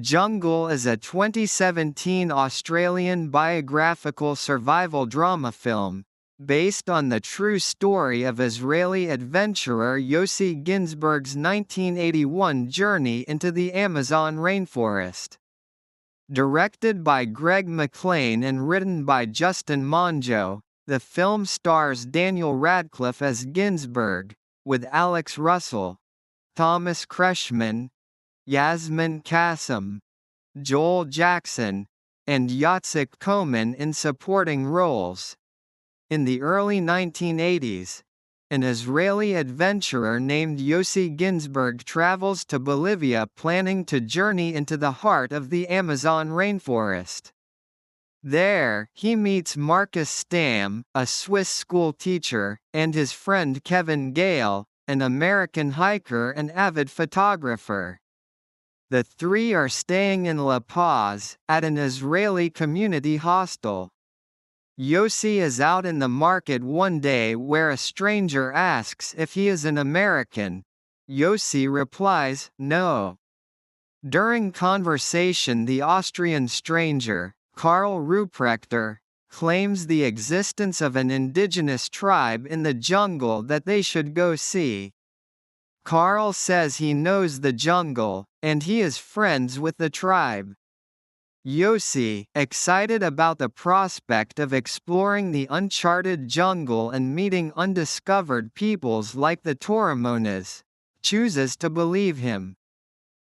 Jungle is a 2017 Australian biographical survival drama film, based on the true story of Israeli adventurer Yossi Ginsberg's 1981 journey into the Amazon rainforest. Directed by Greg McLean and written by Justin Monjo, the film stars Daniel Radcliffe as Ginsberg, with Alex Russell, Thomas Kretschmann, Yasmin Kassem, Joel Jackson, and Yatsik Koman in supporting roles. In the early 1980s, an Israeli adventurer named Yossi Ginsberg travels to Bolivia planning to journey into the heart of the Amazon rainforest. There, he meets Marcus Stamm, a Swiss school teacher, and his friend Kevin Gale, an American hiker and avid photographer. The three are staying in La Paz, at an Israeli community hostel. Yossi is out in the market one day where a stranger asks if he is an American. Yossi replies, "No." During conversation, the Austrian stranger, Karl Ruprechter, claims the existence of an indigenous tribe in the jungle that they should go see. Karl says he knows the jungle, and he is friends with the tribe. Yossi, excited about the prospect of exploring the uncharted jungle and meeting undiscovered peoples like the Toromonas, chooses to believe him.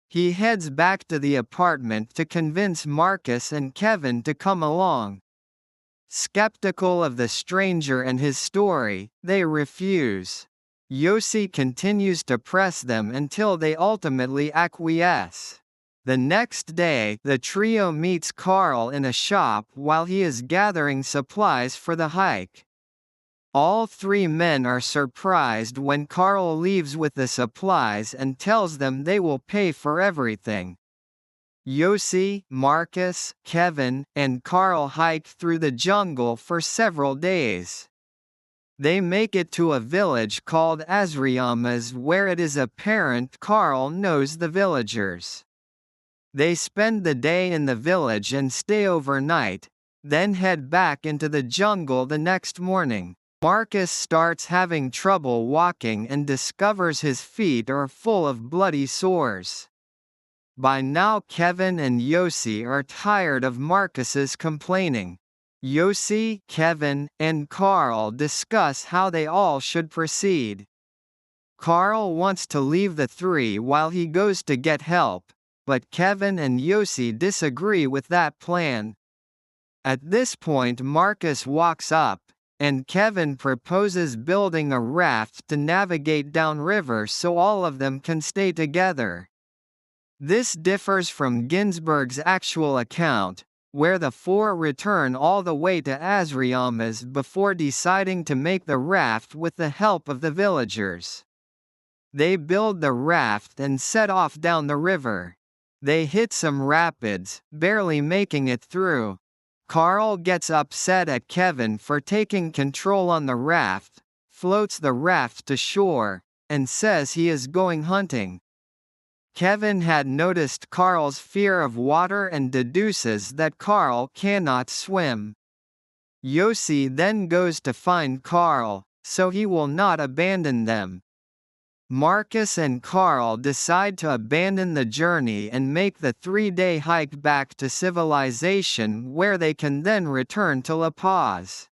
He heads back to the apartment to convince Marcus and Kevin to come along. Skeptical of the stranger and his story, they refuse. Yossi continues to press them until they ultimately acquiesce. The next day, the trio meets Karl in a shop while he is gathering supplies for the hike. All three men are surprised when Karl leaves with the supplies and tells them they will pay for everything. Yossi, Marcus, Kevin, and Karl hike through the jungle for several days. They make it to a village called Asriamas where it is apparent Karl knows the villagers. They spend the day in the village and stay overnight, then head back into the jungle the next morning. Marcus starts having trouble walking and discovers his feet are full of bloody sores. By now Kevin and Yossi are tired of Marcus's complaining. Yossi, Kevin, and Karl discuss how they all should proceed. Karl wants to leave the three while he goes to get help, but Kevin and Yossi disagree with that plan. At this point Marcus walks up, and Kevin proposes building a raft to navigate downriver so all of them can stay together. This differs from Ginsberg's actual account, where the four return all the way to Asriamas before deciding to make the raft with the help of the villagers. They build the raft and set off down the river. They hit some rapids, barely making it through. Karl gets upset at Kevin for taking control on the raft, floats the raft to shore, and says he is going hunting. Kevin had noticed Karl's fear of water and deduces that Karl cannot swim. Yossi then goes to find Karl, so he will not abandon them. Marcus and Karl decide to abandon the journey and make the 3-day hike back to civilization where they can then return to La Paz.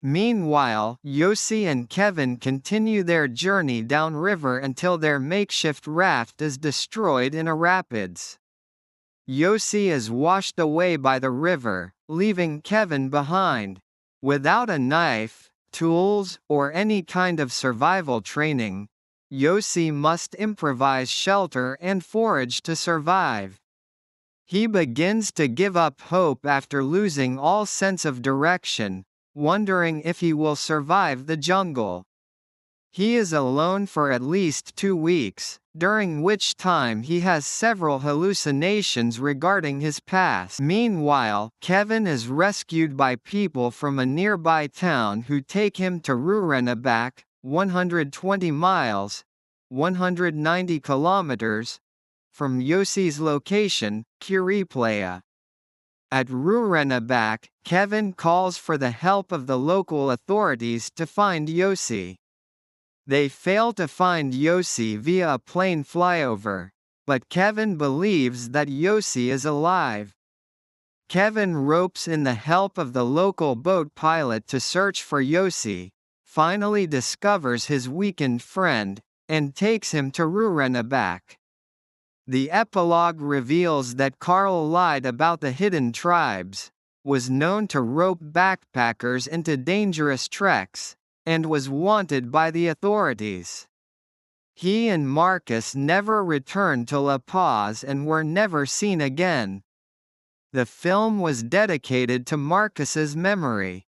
Meanwhile, Yossi and Kevin continue their journey downriver until their makeshift raft is destroyed in a rapids. Yossi is washed away by the river, leaving Kevin behind. Without a knife, tools, or any kind of survival training, Yossi must improvise shelter and forage to survive. He begins to give up hope after losing all sense of direction, wondering if he will survive the jungle. He is alone for at least 2 weeks, during which time he has several hallucinations regarding his past. Meanwhile, Kevin is rescued by people from a nearby town who take him to Rurenabak, 120 miles, 190 kilometers, from Yossi's location, Kuriplaya. At Rurenabak, Kevin calls for the help of the local authorities to find Yossi. They fail to find Yossi via a plane flyover, but Kevin believes that Yossi is alive. Kevin ropes in the help of the local boat pilot to search for Yossi, finally discovers his weakened friend, and takes him to Rurenabak. The epilogue reveals that Karl lied about the hidden tribes, was known to rope backpackers into dangerous treks, and was wanted by the authorities. He and Marcus never returned to La Paz and were never seen again. The film was dedicated to Marcus's memory.